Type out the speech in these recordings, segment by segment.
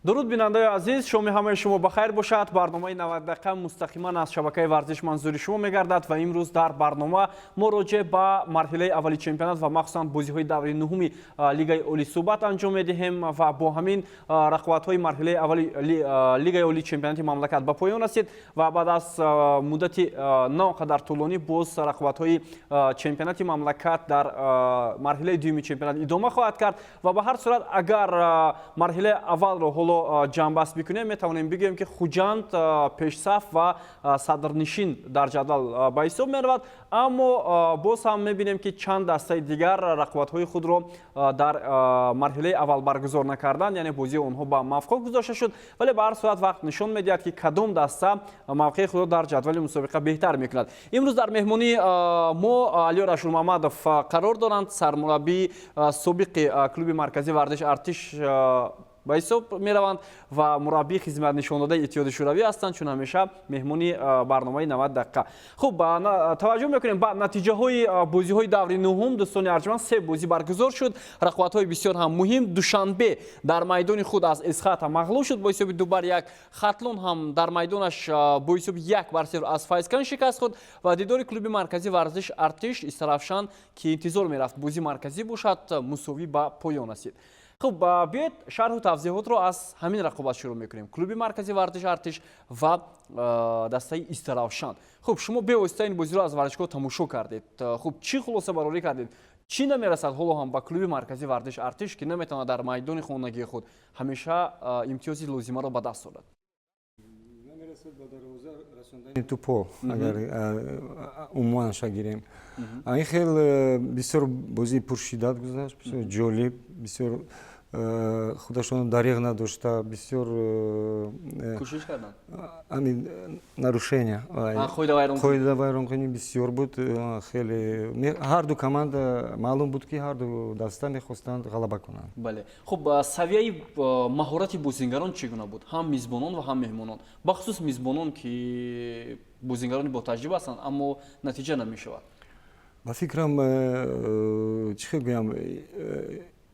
дуруд бинандаи азиз, шоми ҳамаи шумо бахайр бошад. барномаи 90 дақиқа мустақиман аз шабакаи варзиш манзури шумо мегардад ва имрӯз дар барнома мо роҷеъ ба марҳилаи аввали чемпионат ва махсусан бозиҳои даври нуҳуми лигаи олӣ суҳбат анҷом медиҳем ва бо ҳамин рақобатҳои марҳилаи аввали лигаи олии чемпионати мамлакат ба поён расид ва баъд аз муддати на он қадар тӯлонӣ боз рақобатҳои чемпионати мамлакат дар марҳилаи дуюми чемпионат идома хоҳад кард ва ба ҳар сурат агар марҳилаи аввалро ҳоло ҷамъбаст бикунем метавонем бигӯем ки хуҷанд пешсаф ва садрнишин дар ҷадвал ба ҳисоб меравад, аммо боз ҳам мебинем ки чанд дастаи дигар рақобатҳои худро дар марҳилаи аввал баргузор накарданд, яъне бозии онҳо ба мавқеъ гузошта шуд, вале ба ҳар сурат вақт нишон медиҳад ки кадом даста мавқеъи худро дар ҷадвали мусобиқа беҳтар мекунад. имрӯз дар меҳмонии мо Алиёр Ашурмамадов қарор доранд, сармураббии собиқи клуби марказии варзиш артиш ба ҳисоб мераванд ва мураббии хизматнишондадаи иттиҳоди шӯравӣ ҳастанд, чун ҳамеша меҳмони барномаи 90 дақиқа. Хуб, таваҷҷӯҳ мекунем ба натиҷаҳои бозиҳои даври нуҳум. дӯстони арҷманд, се бозӣ баргузор шуд, рақобатҳои бисёр ҳам муҳим. душанбе дар майдони худ аз Эсхата мағлуб шуд бо ҳисоби 2-1. Хатлон ҳам дар майдонаш бо ҳисоби 1-0 аз Файзкан шикаст хурд ва дидори клуби марказии варзиш артиш Истаравшан ки интизор мерафт бозии марказӣ бошад, мусовӣ ба поён расид. Хуб, биёед шарҳу тавзеҳотро аз ҳамин рақобат шурӯъ мекунем. клуби марказии варзиш артиш ва дастаи Истаравшан. Хуб, шумо бевосита ин бозиро аз варзишгоҳ тамошо кардед. Хуб, чӣ хулосабарорӣ кардед? Чӣ намерасад ҳоло ҳам ба клуби марказии варзиш артиш ки наметавонад дар майдони хонагии худ ҳамеша имтиёзи лозимаро ба даст орад? Намерасад ба дарвоза расондани тӯпҳо, агар умуманша гирем. Ин хел бисёр бозии пуршиддат гузашт, бисёр ҷолиб, бисёр худашон дариғ надошта, бисёр кӯшиш карданд. Ҳамин нарушения, қоидавайронкунӣ бисёр буд. Хеле ҳар ду команда маълум буд ки ҳар ду даста мехостанд ғалаба кунанд. Бале. Хуб, савияи маҳорати бозингарон чӣ гуна буд? Ҳам мизбонон ва ҳам меҳмонон. Бахусус мизбонон ки бозингарони ботаҷриба ҳастанд, аммо натиҷа намешавад. ба фикрам чӣ хел гӯям,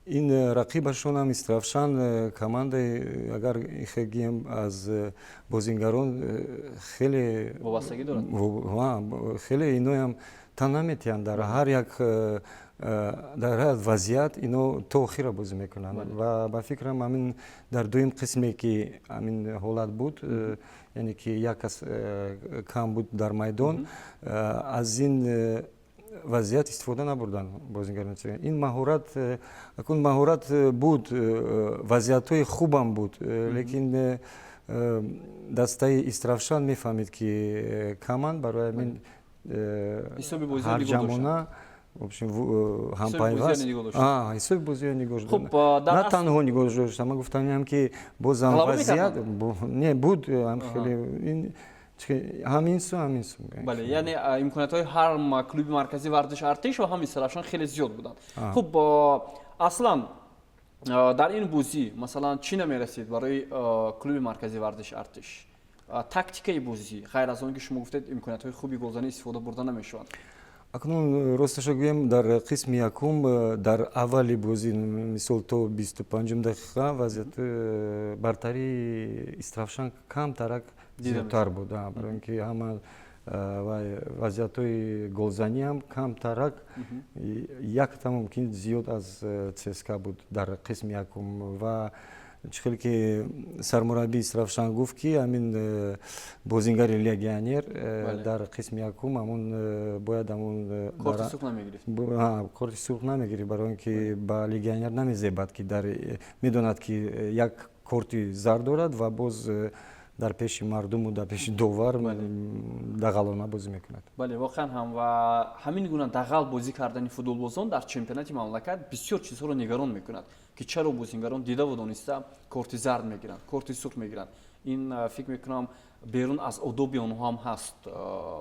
ин рақибашон ҳам Истаравшан командаи, агар хел гӯем аз бозингарон хеле вобастагӣ дорад. Хеле иноям тан наметиҳанд дар ҳар як дар ҳар вазъият ино то охира бозӣ мекунанд ва ба фикрам ҳамин дар дуюм қисме ки ҳамин ҳолат буд, яъне ки як кас кам буд дар майдон, аз ин вазъият истифода набурданд бозингарони. Ин маҳорат акун маҳорат буд, вазъиятҳои хубам буд, лекин дастаи Истаравшан мефаҳмид ки каманд, барои ҳамин ҳарҷамона ҳампайваст ҳисоби бозиҳои нигоҳ дошт. На танҳо нигоҳ дошт, ман гуфтам ки бозам вазъият не буд, ҳамин су. Бале, яъне имкониятҳои ҳар клуби марказии варзиш артиш ва ҳам Истаравшан хеле зиёд буданд. Хуб, аслан дар ин бозӣ масалан чӣ намерасид барои клуби марказии варзиш артиш? Тактикаи бозӣ, ғайр аз он ки шумо гуфтед имкониятҳои хуби голзанӣ истифода бурда намешаванд. Акнун росташа гӯем, дар қисми якум дар аввали бозӣ, мисол то 25 дақиқа вазъияти бартарии Истаравшан камтарак зиёдтар буд, барои ин ки ҳама вазъиятҳои голзанӣ ҳам камтарак якта мумкин зиёд аз ЦСКА буд дар қисми якум. Ва чӣ хел ки сармураббии Истаравшан гуфт ки ҳамин бозингари легионер дар қисми якум ҳамун бояд ҳамун корти сурх намегирифт, барои ин ки ба легионер намезебад ки медонад ки як корти зард дорад ва боз дар пеши мардуму дар пеши довар дағалона бозӣ мекунад. Бале, воқеан ҳам ва ҳамин гуна дағал бозӣ кардани футболбозон дар чемпионати мамлакат бисёр чизҳоро нигарон мекунад, ки чаро бозингарон дида ва дониста корти зард мегиранд, корти сурх мегиранд. Ин фикр мекунам берун аз одоби онҳо ҳам ҳаст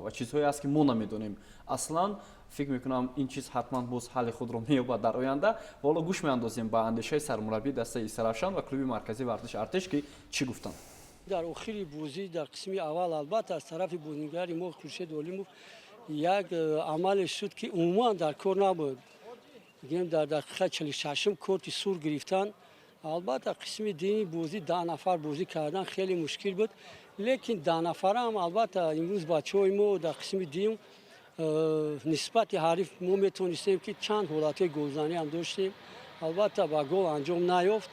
ва чизҳое ҳаст ки мо намедонем. Аслан фикр мекунам ин чиз ҳатман боз ҳалли худро меёбад дар оянда. Ва ҳоло гӯш меандозем ба андешаи сармураббии дастаи Истаравшан ва клуби марказии варзиш артиш ки чӣ гуфтанд. дар охири бозӣ дар қисми аввал албатта аз тарафи бозингари мо Хуршед Олимов як амале шуд ки умуман дар кор набуд. Гем дар дақиқа 46 корти сур гирифтан البته قسمی دینی بازی 10 نفر بازی کردن خیلی مشکل بود لیکن 10 نفر هم البته امروز بچه‌های ما در قسم دیم نسبت حریف ما میتونستیم که چند حالت گلزنی هم داشتیم البته با گل انجام نیافت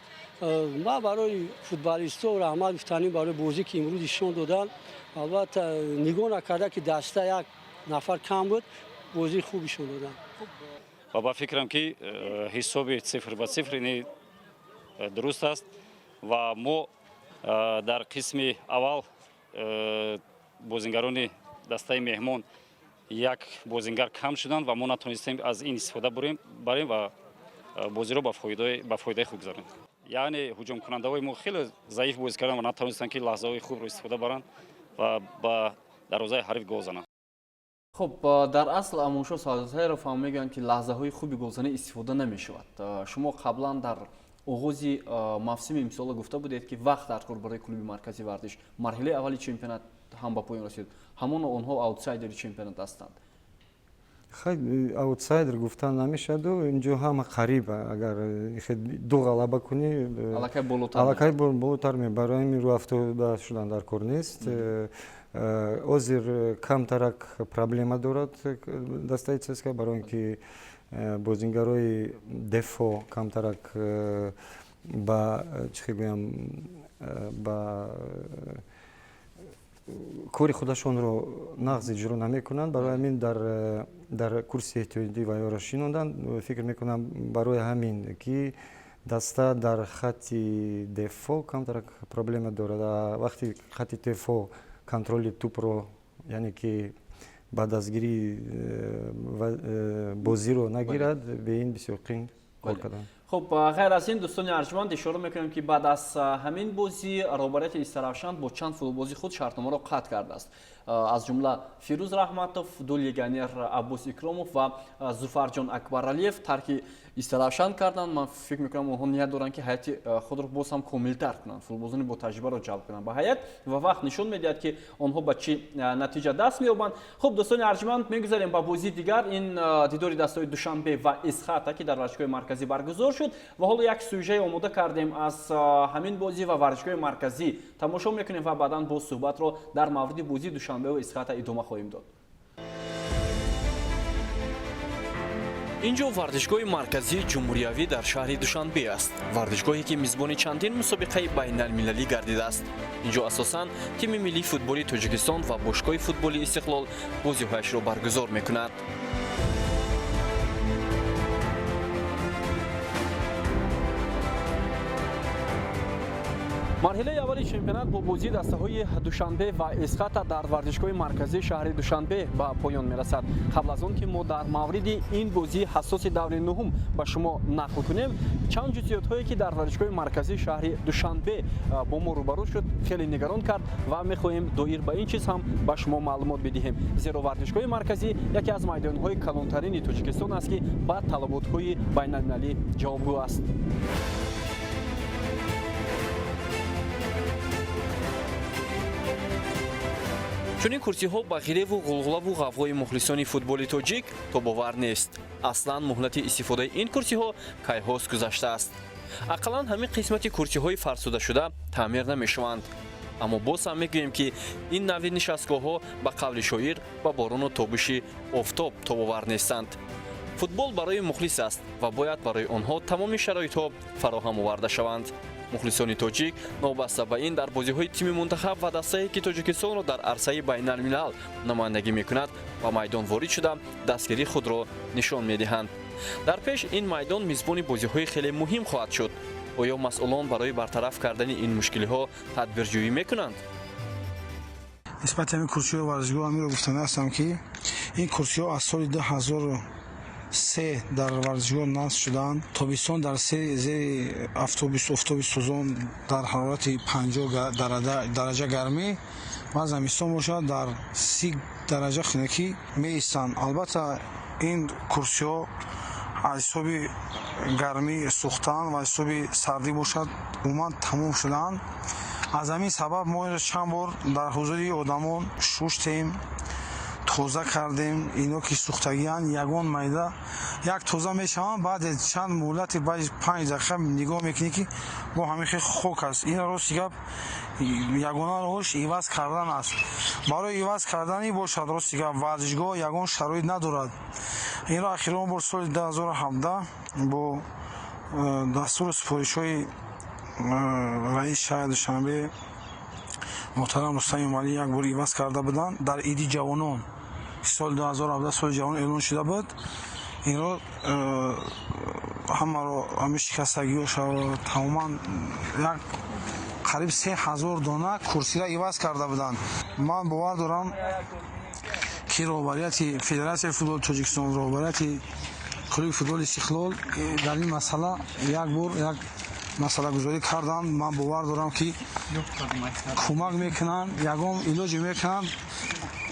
ما برای فوتبالیستا و رحمت گفتنیم برای بازی که امروز نشون دادن البته نگاه نکرده که دسته یک نفر کم بود بازی خوبی شون دادن و با فکرم که حساب 0-0 درست است و ما در قسم اول بازیگران دسته مهمان یک بازیگر کم شدند و ما نتونستیم از این استفاده بریم و بازی رو با فایده خوب گذاریم. یعنی هجوم کننده های ما خیلی ضعیف بازی کردن و نتونستن که لحظه های خوب رو استفاده برن و با دروازه حریف گل زنن. خب در اصل اموشا سازهای رو میگن که لحظه های خوبی گلزنی استفاده نمی شود. شما قبلا در آغاز موسم امسال گفته بودید که وقت در کار برای کلوب مرکزی ورزش مرحله اولی چمپیونات هم با پایان رسید. همون آنها آوتسایدر چمپیونات هستند. خیلی آوتسایدر گفتن نمیشه و اینجا هم قریب اگر دو غلبه کنی علاقه بالاتر می برای این رو افتاده شدن در کار نیست. اوزیر کمتر پرابلم دارد دسته چسکا برای اینکه بازیگرای دفاع کمتر با چی بگم با کاری خودشون رو نقض اجرا نمیکنند برای همین در کورس احتیاطی و یارو شینوندن فکر میکنم برای همین که دسته در خط دفاع کمتر پرابلم دارد وقتی خط دفاع کنترل توپ رو یعنی که بعد از گیری بازی رو نگیرد به این بسیار قین کار کردن. خب غیر از این دوستان ارجمند اشاره میکنیم که بعد از همین بازی روبرت استرافشان با چند فوتبالبازی خود شرطنامه را قطع کرده است. از جمله فیروز رحمتوف، دولگانر عباس اکراموف و زوفرجان اکبرعلیف ترک استرافشان کردند. من فکر میکنم اونها نیت دارن که حیات خود را باز هم کامل‌تر کنند، فوتبالبازان با تجربه را جلب کنند به حیات و وقت نشون میدهد که آنها با چه نتیجه دست مییابند. خب دوستان ارجمند میگذاریم با بازی دیگر. این دیدار دسته‌های دوشنبه و اسخات که در ورزشگاه مرکزی برگزار شد و حالا یک سوژه آماده کردیم از همین بازی و ورزشگاه مرکزی تماشا میکنیم و بعداً با صحبت رو در مورد بازی دوشنبه و اسخات ادامه خواهیم داد. اینجا ورزشگاه مرکزی جمهوریوی در شهر دوشنبه است. ورزشگاهی که میزبان چندین مسابقه بین المللی گردیده است. اینجا اساساً تیم ملی فوتبالی تاجیکستان و باشگاه فوتبالی استقلال بازی‌هایش را برگزار میکند. مرحله اولی چمپیونات با بازی دسته‌های دوشنبه و اسخات در ورزشگاه مرکزی شهر دوشنبه به پایان میرسد. قبل از آن که ما در مورد این بازی حساس دور نهم به شما نقل کنیم، چند جزئیات‌هایی که در ورزشگاه مرکزی شهر دوشنبه با ما روبرو شد خیلی نگران کرد و می‌خواهیم دایر به این چیز هم به شما معلومات بدهیم. زیرا ورزشگاه مرکزی یکی از میدان‌های کلانترین تاجیکستان است که با طلبات‌های بین‌المللی جوابگو است. چونین کورسی‌ها با غریو و غلغله و غوغای مخلصان فوتبال تاجیک تو باور نیست. اصلاً مهلت استفاده این کورسی‌ها کیهاس گذشته است. اقلاً همین قسمت کورسی‌های فرسوده شده تعمیر نمی‌شوند. اما باز هم میگوییم که این نوع نشستگاه‌ها با قول شاعر با باران و تابش آفتاب تو باور نیستند. فوتبال برای مخلص است و باید برای آنها تمام شرایط‌ها فراهم آورده شوند. مخلصان تاجیک نوبسته به این در بازی‌های تیم منتخب و دسته‌ای که تاجیکستان را در عرصه بین‌الملل نمایندگی می‌کند و میدان وارد شده دستگیری خود را نشان می‌دهند. در پیش این میدان میزبان بازی‌های خیلی مهم خواهد شد. آیا مسئولان برای برطرف کردن این مشکل‌ها تدبیرجویی می‌کنند؟ نسبت همین کرسی ورزشگاه همین رو گفتن هستم که این کرسی ها از سال 2003 در ورزشگاه نصب شدند. تابستان در زیر اتوبوس سوزان در حرارت 50 درجه گرمی و زمستان باشد در 30 درجه خنکی می ایستند. البته این کرسی ها از حساب گرمی سوختن و حساب سردی باشد عموما تمام شدند. از همین سبب ما چند بار در حضور آدمان شوشتیم تا тоза кардем. Ино ки сухтагиян ягон майда як тоза мешаванд, баъд чанд муҳлати баъди 5 дақиқа нигоҳ мекунӣ ки бо ҳамихи хок аст. Ин рости гап ягона роҳш иваз кардан аст. барои иваз кардани бошад рости гап варзишгоҳ ягон шароит надорад. инро ахирон бор соли 2017 бо дастури супоришҳои раис шаҳри Душанбе муҳтарам Рустами Умалӣ як бор иваз карда буданд. дар иди ҷавонон соли 2017 соли ҷавонон эълон шуда буд. инро ҳамаро ҳами шикастагиёша тамоман як қариб 3000 дона курсиро иваз карда буданд. ман бовар дорам ки роҳбарияти Федератсияи футболи Тоҷикистон, роҳбарияти клуби футболи Истиқлол дар ин масъала як бор як масъалагузорӣ карданд. ман бовар дорам ки кӯмак мекунанд, ягон илоҷе мекунанд,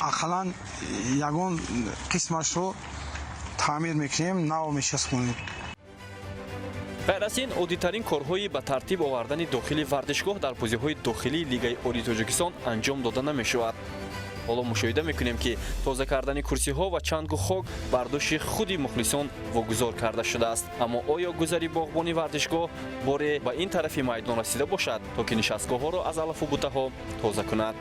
ақаллан ягон қисмашро таъмир мекунем, нав мешаспонем. غیر از این عادی‌ترین کارهای به ترتیب آوردن داخلی ورزشگاه در بازی‌های داخلی لیگ عالی تاجیکستان انجام داده نمی‌شود. حالا مشاهده می‌کنیم که تازه کردن کرسی‌ها و چند گو خاک برداشت خود مخلصان واگذار کرده شده است. اما آیا گذری باغبانی ورزشگاه باره به این طرف میدان رسیده باشد تا که نشستگاه‌ها را از علف و بوته‌ها تازه کند؟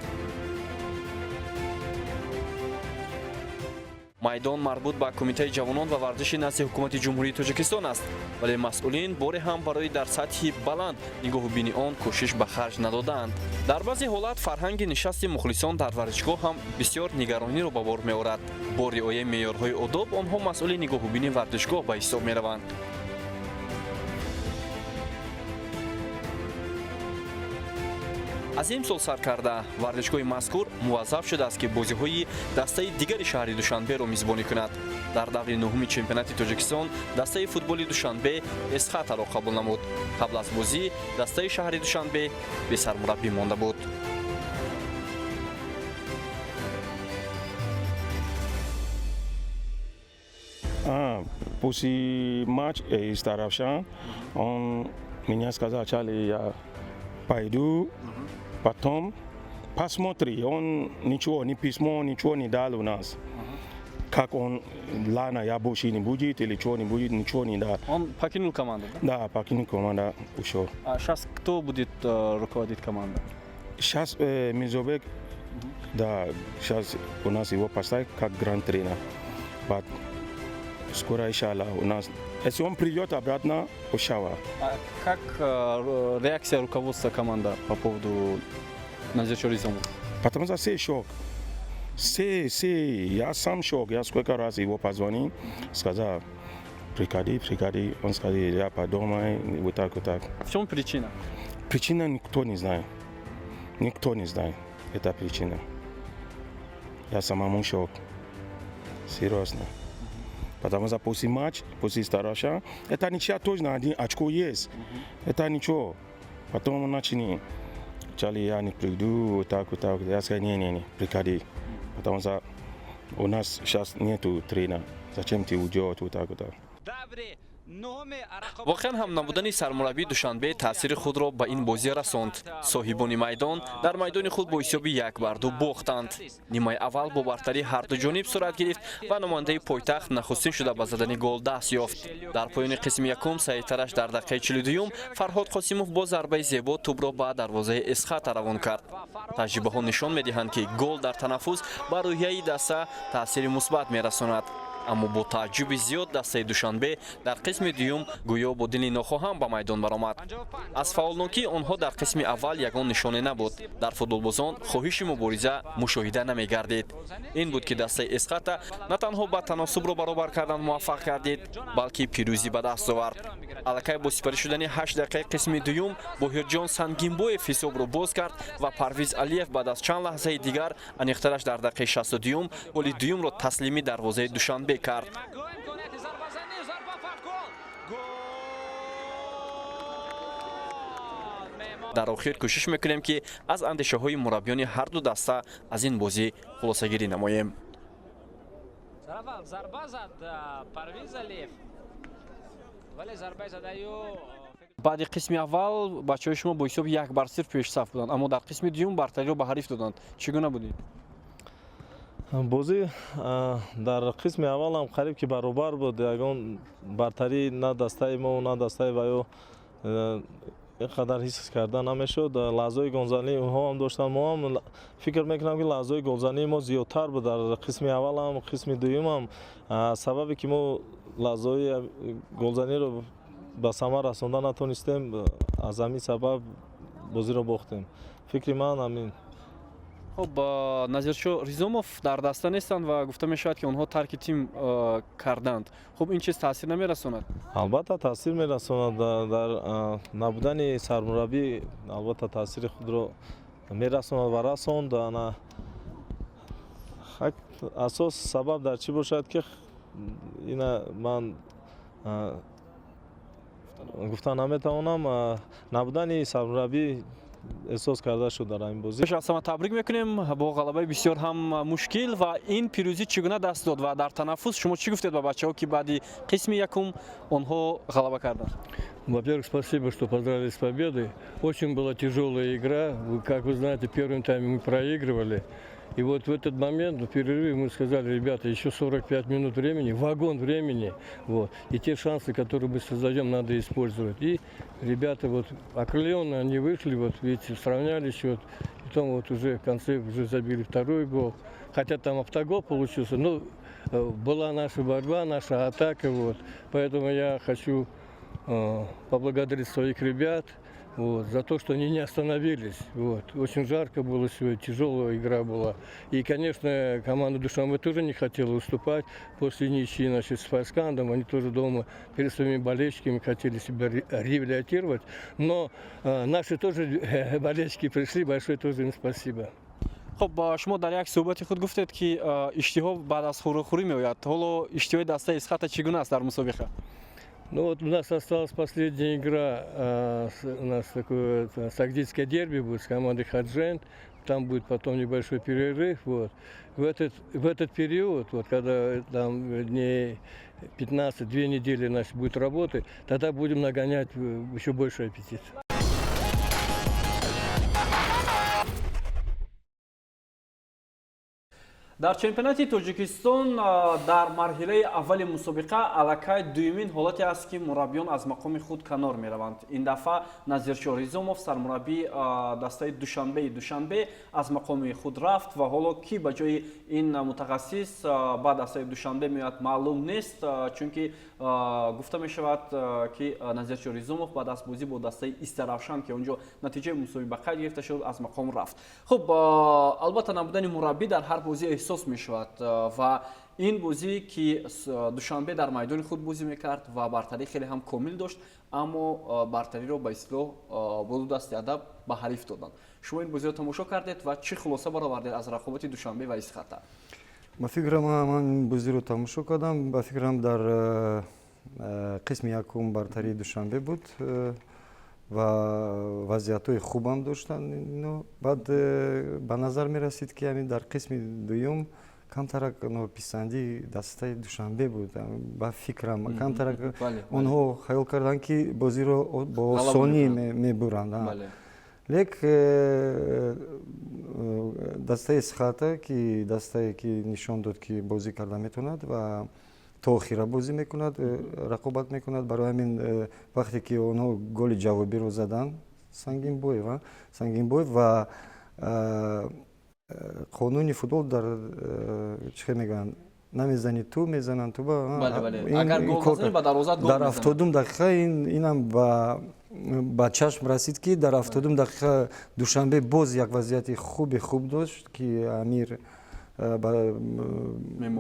майдон марбут ба кумитаи ҷавонон ва варзиши назди ҳукумати ҷумҳурии Тоҷикистон аст, вале масъулин боре ҳам барои дар сатҳи баланд нигоҳубини он кӯшиш ба харҷ надоданд. дар баъзе ҳолат фарҳанги нишасти мухлисон дар варзишгоҳ ҳам бисёр нигарониро ба бор меорад. бо риояи меъёрҳои одоб онҳо масъули нигоҳубини варзишгоҳ ба ҳисоб мераванд. аз имсол сар карда варзишгоҳи мазкур муваззаф шудааст ки бозиҳои дастаи дигари шаҳри Душанберо мизбонӣ кунад. дар даври нуҳуми чемпионати Тоҷикистон дастаи футболи Душанбе эсхатаро қабул намуд. қабл аз бозӣ дастаи шаҳри Душанбе бесармураббӣ монда буд. После матча из Таравшан он меня сказал, Чали, я пойду, потом посмотри, он ничего, ни письмо, ничего не дал у нас. Как он, Лана, я больше не будет или что не будет, ничего не дал. Он покинул команду, да? Да, покинул команду, ушел. А сейчас кто будет руководить командой? Сейчас Мизобек, да, сейчас у нас его поставят как гранд-тренер. Скоро, иншаллах, у нас. Если он придет обратно, Ушава. А как реакция руководства команды по поводу Назира Ризомова? Потому что все шок. Я сам шок. Я сколько раз его позвонил, сказал, приходи. Он сказал, я подумаю, вот так. В чем причина? Причина никто не знает. Никто не знает. Это причина. Я самому шок. Серьезно. Потому что после матча, после Стараша, это ничья точно, 1 очко есть. Это ничего. Потом он начал, Чали, я не приду, вот так. Я сказал, не, приходи. Потому что у нас сейчас нету тренера. Зачем ты уйдешь, вот так. воқеан ҳам набудани сармураббии Душанбе таъсири худро ба ин бозӣ расонд. соҳибони майдон дар майдони худ бо ҳисоби 1-2 бохтанд. нимаи аввал бо бартарӣ ҳарду ҷониб сурат гирифт ва номояндаи пойтахт нахустин шуда ба задани гол даст ёфт. дар поёни қисми якум Саидтараш дар дақиқаи 42 Фарҳод Қосимов бо зарбаи зебо тӯбро ба дарвозаи Эсхата равон кард. таҷрибаҳо нишон медиҳанд ки гол дар танаффус ба рӯҳияи даста таъсири мусбат мерасонад. аммо бо тааҷҷуби зиёд дастаи Душанбе дар қисми дуюм гӯё бо дили нохоҳам ба майдон баромад. аз фаъолнокии онҳо дар қисми аввал ягон нишоне набуд. дар футболбозон хоҳиши мубориза мушоҳида намегардид. ин буд ки дастаи Эсхата на танҳо ба таносубро баробар кардан муваффақ гардид, балки пирӯзӣ ба даст овард. аллакай бо сипарӣ шудани 8 дақиқаи қисми дуюм Боҳирҷон Сангинбоев ҳисобро боз кард ва Парвиз Алиев баъд аз чанд лаҳзаи дигар аниқтараш дар дақиқаи 62 голи дуюмро таслими дарвозаи Душанбе кард. дар охир кӯшиш мекунем ки аз андешаҳои мураббиёни ҳарду даста аз ин бозӣ хулосагирӣ намоем. баъди қисми аввал бачаҳои шумо бо ҳисоби 1-0 пешсаф буданд, аммо дар қисми дуюм бартариро ба ҳариф доданд. чӣ гуна будид? бозӣ дар қисми аввал ҳам қариб ки баробар буд. Ягон бартарӣ на дастаи мо на дастаи ваё инқадар ҳис карда намешуд. лаҳзаи голзанӣ онҳо ҳам доштанд, мо ҳам фикр мекунам ки лаҳзаи голзании мо зиёдтар буд дар қисми аввал ҳам қисми дуюм ҳам. Сабабе ки мо лаҳзаи голзаниро ба самар расонда натонистем, аз ҳамин сабаб бозиро бохтем. Фикри ман ҳамин. хуб назиршо Ризомов дар даста нестанд ва гуфта мешавад ки онҳо тарки тим карданд. хуб ин чиз таъсир намерасонад? албатта таъсир мерасонад. дар набудани сармураббӣ албатта таъсири худро мерасонад ва расонд. асос сабаб дар чӣ бошад ки ина ман гуфта наметавонам. Набудани сармураббӣ эҳсос карда шуд дар ин бозӣ. Шахсама табрик мекунем бо ғалабаи бисёр ҳам мушкил ва ин пирӯзӣ чӣ гуна даст дод ва дар танаффус шумо чӣ гуфтед ба бачаҳо ки баъди қисми якум онҳо ғалаба карданд? Во-первых, спасибо, что поздравили с победой. Очень была тяжелая игра. Как вы знаете, первым тайме мы проигрывали. И вот в этот момент, в перерыве, мы сказали: ребята, еще 45 минут времени, вагон времени. Вот. И те шансы, которые мы создаем, надо использовать. И ребята вот окрыленные, они вышли, вот видите, сравняли счет. Потом вот уже в конце уже забили второй гол. Хотя там автогол получился, но была наша борьба, наша атака. Вот. Поэтому я хочу поблагодарить своих ребят. Вот, за то, что они не остановились. Вот. Очень жарко было сегодня, тяжелая игра была. И, конечно, команда Душанбе тоже не хотела уступать. После ничьи, значит, с Файскандом, они тоже дома перед своими болельщиками хотели себя реабилитировать. Но наши тоже болельщики пришли, большое тоже им спасибо. хуб шумо дар як суҳбати худ гуфтед ки иштиҳо баъд аз хӯрохӯрӣ меояд. ҳоло иштиҳои дастаи Исхата чӣ гуна аст дар мусобиқа? Ну вот у нас осталась последняя игра, у нас такое сагдийское дерби будет с командой Хаджент. Там будет потом небольшой перерыв. Вот. В этот период, вот, когда там дней 15, 2 недели значит, будет работы, тогда будем нагонять еще больший аппетит. дар чемпионати Тоҷикистон дар марҳилаи аввали мусобиқа аллакай дуюмин ҳолате аст ки мураббиён аз мақоми худ канор мераванд. Ин дафъа Назиршо Ризомов, сармураббии дастаи Душанбе аз мақоми худ рафт ва ҳоло ки ба ҷои ин мутахассис ба дастаи Душанбе меояд маълум нест, чунки гуфта мешавад ки Назиршо Ризомов баъд аз бозӣ бо дастаи Истаравшан ки онҷо натиҷаи мусобиқа гирифта шуд аз мақом рафт. хуб албатта набудани мураббӣ дар ҳар бозӣ эҳсос мешавад ва ин бозӣ ки Душанбе дар майдони худ бозӣ мекард ва бартарӣ хеле ҳам комил дошт, аммо бартариро ба ислоҳ бо ду дасти адаб ба ҳариф доданд. шумо ин бозиро тамошо кардед ва чӣ хулоса баровардед аз рақобати Душанбе ва Исхата? ба фикрам ман бозиро тамошо кардам. ба фикрам дар қисми якум бартарии Душанбе буд ва вазъиятҳои хубам доштанд. баъд ба назар мерасид ки дар қисми дуюм камтарак писандии дастаи Душанбе буд. ба фикрам камтарак онҳо хаёл карданд ки бозиро бо осонӣ мебуранд. лек дастаи Исхата ки дастае ки нишон дод ки бозӣ карда метавонад ва то охира бозӣ мекунад, рақобат мекунад. барои ҳамин вақте ки онҳо голи ҷавобиро задан, сангинбоев ва қонуни футбол дар чӣ мегӯянд, намезани ту мезананд ту дар 70 дақиқа. инам ба чашм расид ки дар 70 дақиқа Душанбе боз як вазъияти хуб дошт ки Амир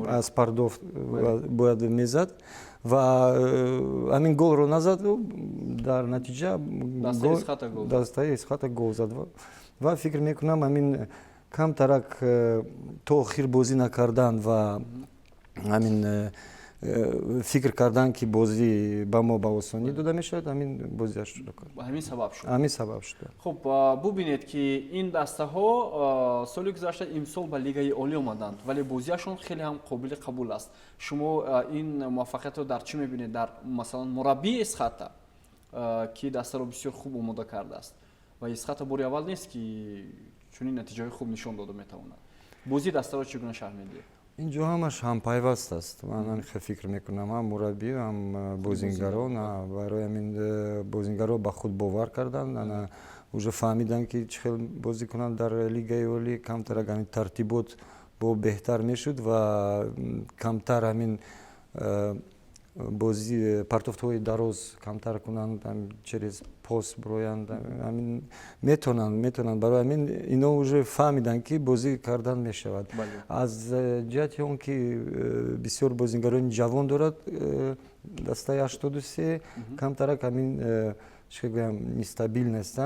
аз Пардов бояд мезад ва ҳамин голро назад. дар натиҷа дастаи Исхата гол зад ва фикр мекунам ҳамин камтарак то охир бозӣ накардан ва ҳамин фикр кардан ки бозӣ ба мо ба осонӣ дода мешавад, ҳамин бозиаш ҳамин сабаб шуд. хуб бубинед ки ин дастаҳо соли гузашта имсол ба лигаи олӣ омаданд, вале бозиашон хеле ҳам қобили қабул аст. шумо ин муваффақиятро дар чӣ мебинед? дар масалан мураббии Исхата ки дастаро бисёр хуб омода кардааст ва Исхата бори аввал нест ки чунин натиҷаҳои хуб нишон дода метавонад. бозии дастаро чӣ гуна шарҳ медиҳед? инҷо ҳамаш ҳампайваст аст. ман ҳамиха фикр мекунам, ҳам мураббӣ, ҳам бозингарон. Барои ҳамин бозингаро ба худ бовар карданд, уже фаҳмиданд ки чӣ хел бозӣ кунанд дар лигаи олӣ. камтар ҳамин тартибот бо беҳтар мешуд ва камтар ҳамин бозӣ партофтҳои дароз камтар кунанд, через пос броянд, ҳамин метавонанд. Барои ҳамин ино уже фаҳмиданд ки бозӣ кардан мешавад. аз ҷиҳати он ки бисёр бозингарони ҷавон дорад дастаи 83, камтарак ҳамин чӣ гӯям нестабилност,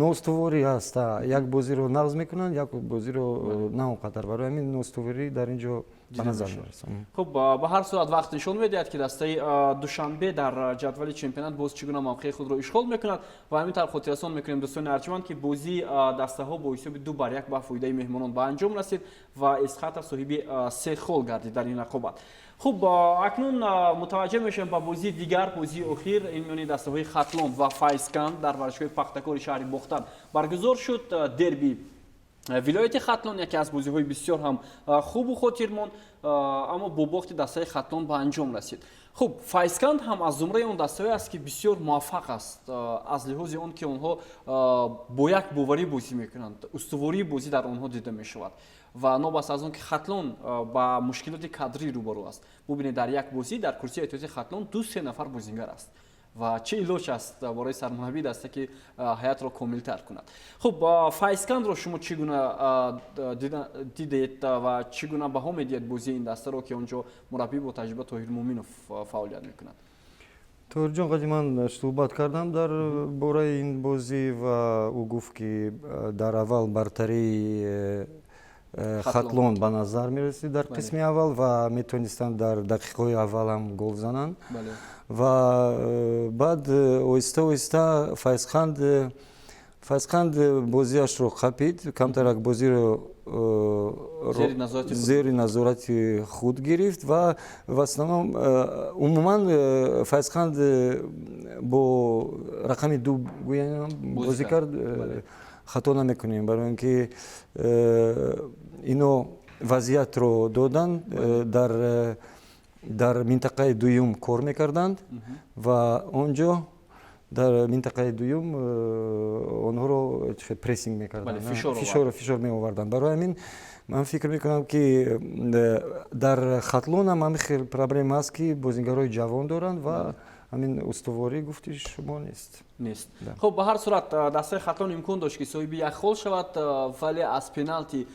ноустуворӣ ҳаст. як бозиро нағз мекунанд, як бозиро на он қадар. Барои ҳамин ноустуворӣ дар ин ҷо ба назар мерасад. хуб, ба ҳар сурат вақт нишон медиҳад ки дастаи душанбе дар ҷадвали чемпионат боз чӣ гуна мавқеи худро ишғол мекунад ва ҳамин тавр хотиррасон мекунем дӯстони арҷманд ки бозии дастаҳо бо ҳисоби 2-1 ба фоидаи меҳмонон ба анҷом расид ва Эсхатов соҳиби 3 хол гардид дар ин рақобат. хуб, акнун мутаваҷҷеҳ мешавем ба бозии дигар, бозии охир, ин миёни дастаҳои Хатлон ва Файзканд дар варзишгоҳи Пахтакори шаҳри Бохтан баргузор шуд. дерби вилояти Хатлон яке аз бозиҳои бисёр ҳам хубу хотирмон, аммо бо бохти дастаи Хатлон ба анҷом расид. хуб, Файзканд ҳам аз зумраи он дастаҳое аст ки бисёр муваффақ аст аз лиҳози он ки онҳо бо як боварӣ бозӣ мекунанд, устувории бозӣ дар онҳо дида мешавад ва нобаста аз он ки Хатлон ба мушкилоти кадрӣ рӯбарӯ аст. бубинед дар як бозӣ дар курсии эҳтиёти Хатлон 2-3 нафар бозингар аст ва чӣ илоҷ аст барои сармураббии даста ки ҳаятро комилтар кунад. хуб, Файзкандро шумо чӣ гуна дидед ва чӣ гуна баҳо медиҳед бозии ин дастаро ки онҷо мураббӣ бо таҷриба Тоҳир Муъминов фаъолият мекунад? тоҳирҷон, қадиман суҳбат кардам дар бораи ин бозӣ ва ӯ гуфт ки дар аввал бартарии Хатлон ба назар мерасид дар қисми аввал ва метавонистанд дар дақиқаҳои аввал ҳам гол зананд. ва баъд оҳиста оҳиста Файзканд бозиашро қапид, камтарак бозиро зери назорати худ гирифт ва в основном умуман Файзканд бо рақами 2 гӯям бозӣ кард, хато намекунем, барои он ки ино вазъиятро доданд, дар минтақаи дуюм кор мекарданд ва онҷо дар минтақаи дуюм онҳоро прессинг мекарданд, фишор меоварданд. барои ҳамин ман фикр мекунам ки дар Хатлон ҳам ҳамин хел проблема аст ки бозингарои ҷавон доранд ва ҳамин устуворӣ гуфти шумо нест. хуб, ба ҳар сурат дастаи Хатлон имкон дошт ки соҳиби як хол шавад, вале аз пеналти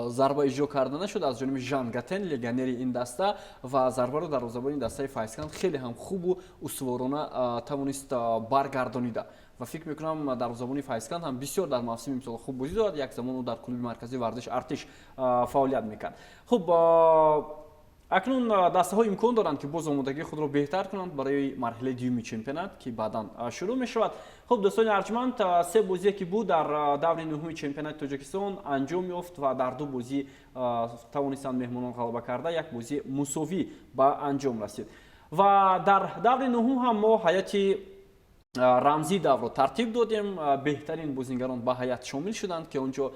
зарба иҷро карда нашуд аз ҷониби Жан Гатен, легионери ин даста, ва зарбаро дарвозабони дастаи Файзканд хеле ҳам хубу устуворона тавонист баргардонида ва фикр мекунам дарвозабони Файзканд ҳам бисёр дар мавсими имсол хуб бозӣ дорад. як замон ӯ дар клуби марказии варзиш Артиш фаъолият мекард. хуб, акнун дастаҳо имкон доранд ки боз омодагии худро беҳтар кунанд барои марҳилаи дуюми чемпионат ки баъдан шурӯъ мешавад. хуб, дӯстони арҷманд, 3 бозие ки буд дар даври 9-уми чемпионати Тоҷикистон анҷом ёфт ва дар 2 бозӣ тавонистанд меҳмонон ғалаба карда, як бозӣ мусовӣ ба анҷом расид. ва дар даври 9 ҳам мо ҳайати рамзии давро тартиб додем. беҳтарин бозингарон ба ҳаят шомил шуданд ки онҷо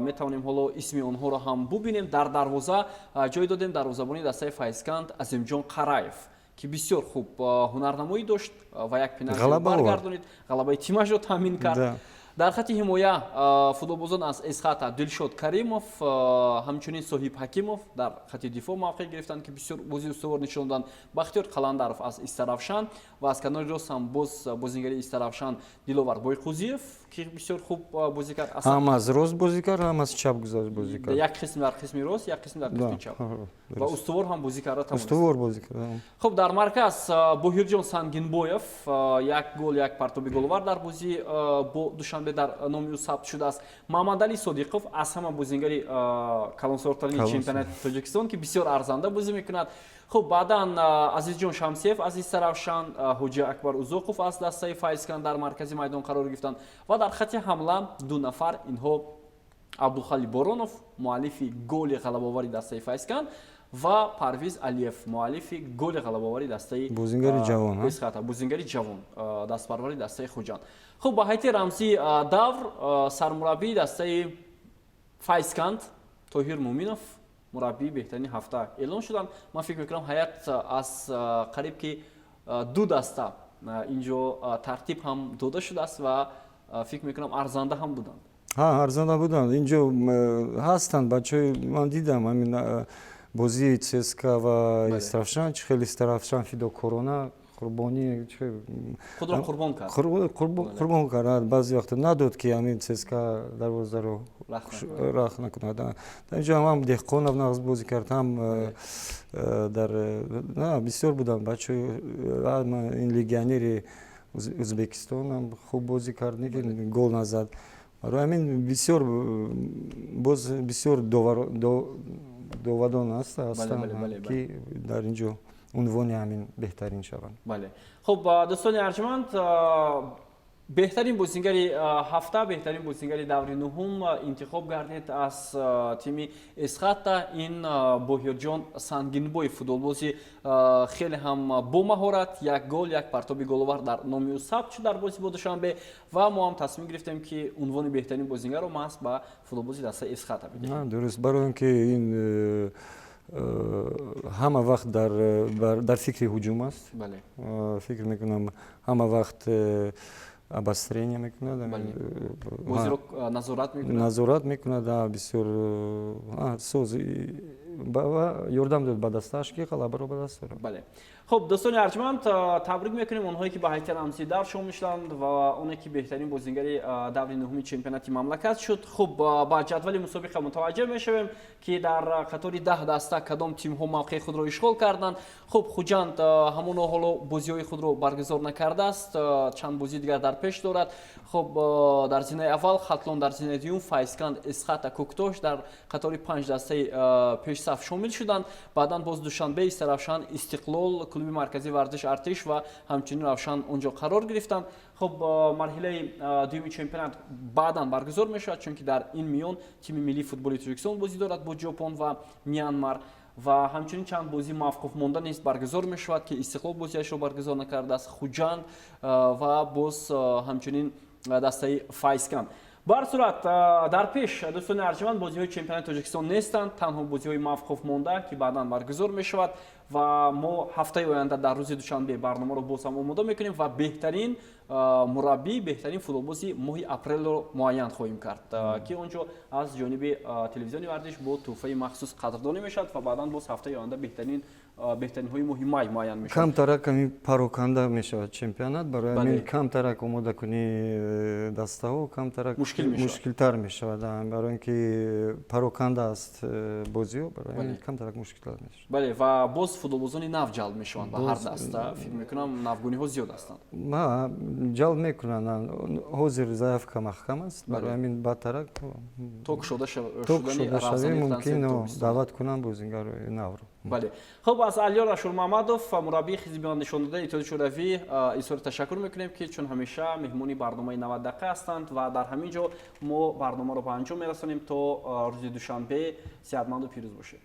метавонем ҳоло исми онҳоро ҳам бубинем. дар дарвоза ҷой додем дарвозабони дастаи Файзканд Азимҷон Қараев ки бисёр хуб ҳунарнамоӣ дошт ва як пеналтиро баргардонид, ғалабаи тимашро таъмин кард. дар хати ҳимоя футболбозон аз Эсхата Дилшод Каримов, ҳамчунин Соҳиб Ҳакимов дар хати дифоъ мавқеъ гирифтанд ки бисёр бозии устувор нишон доданд. Бахтиёр Қаландаров аз Истаравшан ва аз канори рост ҳам боз бозингари Истаравшан Диловар Бойқузиев ки бисёр хуб бозӣ кард. ҳам аз рост бозӣ кард, ҳам аз чап гузашт бозӣ кард. як қисм дар қисми рост, як қисм дар қисми чап ва устувор ҳам бозӣ карда тавонист. устувор бозӣ кард. хуб, дар марказ Боҳирҷон Сангинбоев як гол, як партоби головар дар бозӣ бо Душанбе дар номи ӯ сабт шудааст. Маҳмадалӣ Содиқов аз ҳама бозингари калонсортарини чемпионати Тоҷикистон ки бисёр арзанда бозӣ мекунад. хуб, баъдан Азизҷон Шамсиев аз Истаравшан, Ҳоҷи Акбар Узоқов аз дастаи Файзканд дар маркази майдон қарор гирифтанд ва дар хати ҳамла 2 нафар, инҳо Абдулхалӣ Боронов, муаллифи голи ғалабовари дастаи Файзканд ва Парвиз Алиев, муаллифи голи ғалабовари дастаи бозингари ҷавон, бозингари ҷавон, дастпарвари дастаи Хуҷанд. хуб, ба ҳайти рамзии давр сармураббии дастаи Файсканд, Тоҳир Муминов мураббии беҳтарини ҳафта эълон шуданд. Ман фикр мекунам ҳаят аз қариб ки 2 даста инҷо тартиб ҳам дода шудааст ва фикр мекунам арзанда ҳам буданд. арзанда буданд. Инҷо ҳастанд бачаҳои, ман дидам ҳамин бозии ЦСКА ва Истравшан чӣ хеле Истравшан фидокорона қурбонӣ Худро қурбон кард. қурбон кард. Баъзе вақта надод ки ҳамин ЦСКА дарвозаро рахт накунад. Инҷо ҳам Деҳқонов нағз бозӣ кард, ҳам дар бисёр буданд бачаҳои ин легионери Ӯзбекистон ҳам хуб бозӣ кард, lekin гол назад. Барои ҳамин бисёр довадон ҳастанд ки дар инҷо унвони ҳамин беҳтарин шаванд. Хуб дӯстони арҷманд, беҳтарин бозингари ҳафта, беҳтарин бозингари даври нуҳум интихоб гардид аз тими Эсхата. Ин Боҳирҷон Сангинбоев, футболбози хеле ҳам бомаҳорат, як гол, як партоби головар дар номи ӯ сабт шуд дар бози бо Душанбе ва мо ҳам тасмим гирифтем ки унвони беҳтарин бозингарро маҳз ба футболбози дастаи Эсхата бидиҳем. Дуруст, барои он ки ин ҳама вақт дар фикри ҳуҷум аст. Фикр мекунам ҳама вақт обострение мекунад, бозиро назорат мекунад, бисёр ёрдам дод ба дастааш ки ғалабаро ба даст орад. Хуб дӯстони арҷманд, табрик мекунем онҳое ки ба ҳайати рамзидар шомил шуданд ва оне ки беҳтарин бозингари даври нуҳуми чемпионати мамлакат шуд. Хуб ба ҷадвали мусобиқа мутаваҷҷеҳ мешавем ки дар қатори 10 даста кадом тимҳо мавқеи худро ишғол карданд. Хуб хуҷанд ҳамоно ҳоло бозиҳои худро баргузор накардааст, чанд бозии дигар дар пеш дорад. Хуб дар зинаи аввал Хатлон, дар зинаи дуюм Файсканд, Эсхата, Кӯктош дар қатори 5 дастаи пешсаф шомил шуданд. Баъдан боз Душанбе, Равшан, Истиқлол, клуби марказии варзиш Артиш ва ҳамчунин Равшан онҷо қарор гирифтанд. Хуб марҳилаи дуюми чемпионат баъдан баргузор мешавад, чунки дар ин миён тими миллии футболи Тоҷикистон бозӣ дорад бо Ҷопон ва Мянмар ва ҳамчунин чанд бозии мавқуф монда низ баргузор мешавад ки Истиқлол бозиашро баргузор накардааст, Хуҷанд ва боз ҳамчунин дастаи Файсканд. Ба ҳар сурат дар пеш дӯстони арҷманд бозиҳои чемпионати Тоҷикистон нестанд, танҳо бозиҳои мавқуф монда ки баъдан баргузор мешавад ва мо ҳафтаи оянда дар рӯзи Душанбе барномаро боз ҳам омода мекунем ва беҳтарин мураббӣ, беҳтарин футболбози моҳи апрелро муайян хоҳем кард ки онҷо аз ҷониби телевизиони варзиш бо тӯҳфаи махсус қадрдонӣ мешавад ва баъдан боз ҳафтаи оянда беҳтаринҳои моҳи май муайян мешавад. Камтарак пароканда мешавад чемпионат, барои ҳамин камтарак омодакунӣ дастаҳо камтарак мушкилтар мешавад, барои ин ки пароканда аст бозиҳо, барои ҳамин камтарак мушкилтар мешавад. Ва боз футболбозони нав ҷалб мешаванд ба ҳар даста. Фикр мекунам навгуниҳо зиёд ҳастанд. ҷалб мекунанд. Ҳозир заявка маҳкам аст, барои ҳамин баъдтарак то кушода шавем мумкин даъват кунанд бозингарои навро. Хуб, аз Алиёр Ашурмамадов, мураббии хизби нишондадаи Иттиҳоди Шӯравӣ изҳори ташаккур мекунем ки чун ҳамеша меҳмони барномаи 90 дақиқа ҳастанд ва дар ҳамин ҷо мо барномаро ба анҷом мерасонем то рӯзи Душанбе. Сеҳатманду пирӯз бошед.